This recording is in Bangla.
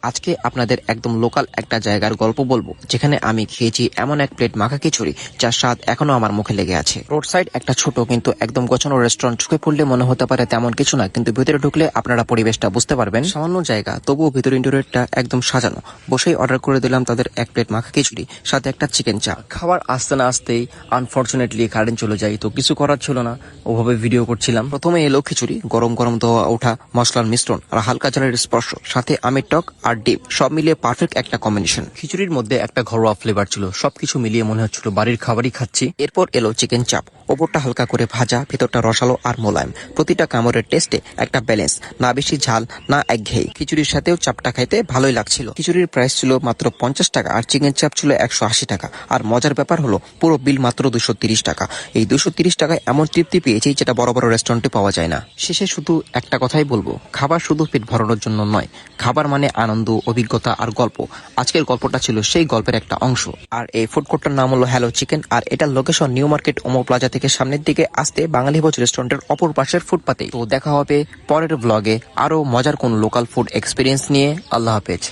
আজকে আপনাদের একদম লোকাল একটা জায়গার গল্প বলবো, যেখানে আমি খেয়েছি এমন এক প্লেট মাখা খিচুড়ি যার স্বাদ এখনো আমার মুখে লেগে আছে। রোড সাইড একটা ছোট কিন্তু একদম গোছানো রেস্টুরেন্ট। ঢুকে পড়লে মনে হতে পারে তেমন কিছু না, কিন্তু ভিতরে ঢুকলে আপনারা পরিবেশটা বুঝতে পারবেন। সামান্য জায়গা, তবুও ভিতরে ইন্টেরিয়রটা একদম সাজানো। বসেই অর্ডার করে দিলাম তাদের এক প্লেট মাখা খিচুড়ি, সাথে একটা চিকেন চা। খাবার আসতে না আসতেই আনফর্চুনেটলি কারেন্ট চলে যায়, তো কিছু করার ছিল না, ওভাবে ভিডিও করছিলাম। প্রথমে এলো খিচুড়ি, গরম গরম ধোয়া ওঠা মশলার মিশ্রণ আর হালকা ঝালের স্পর্শ, সাথে আমের টক আর ডিম, সব মিলিয়ে পারফেক্ট একটা কম্বিনেশন। খিচুড়ির মধ্যে একটা ঘরোয়া ফ্লেভার ছিল, সবকিছু মিলিয়ে মনে হচ্ছিল বাড়ির খাবারই খাচ্ছি। এরপর এলো চিকেন চাপ, ওপরটা হালকা করে ভাজা, ভেতরটা রসালো আর মোলায়েম। প্রতিটা কামড়ের টেস্টে একটা ব্যালেন্স, না বেশি ঝাল না একঘেয়ে। খিচুড়ির সাথেও চাপটা খাইতে ভালোই লাগছিল। খিচুড়ির প্রাইস ছিল মাত্র 50 টাকা আর চিকেন চাপ ছিল 180 টাকা। আর মজার ব্যাপার হলো পুরো বিল মাত্র 230 টাকা। এই 230 টাকায় এমন তৃপ্তি পেয়েছি যেটা বড় বড় রেস্টুরেন্টে পাওয়া যায় না। শেষে শুধু একটা কথাই বলবো, খাবার শুধু পেট ভরানোর জন্য নয়, খাবার মানে আনন্দ, অভিজ্ঞতা আর গল্প। আজকের গল্পটা ছিল সেই গল্পের একটা অংশ। আর এই ফুড কোর্টটার নাম হলো হ্যালো চিকেন, আর এটার লোকেশন নিউ মার্কেট ওমো প্লাজা থেকে সামনের দিকে আসতে বাঙালি ভোজ রেস্টুরেন্টের অপর পাশের ফুটপাতে। তো দেখা হবে পরের ব্লগে আরো মজার কোন লোকাল ফুড এক্সপিরিয়েন্স নিয়ে। আল্লাহ হাফেজ।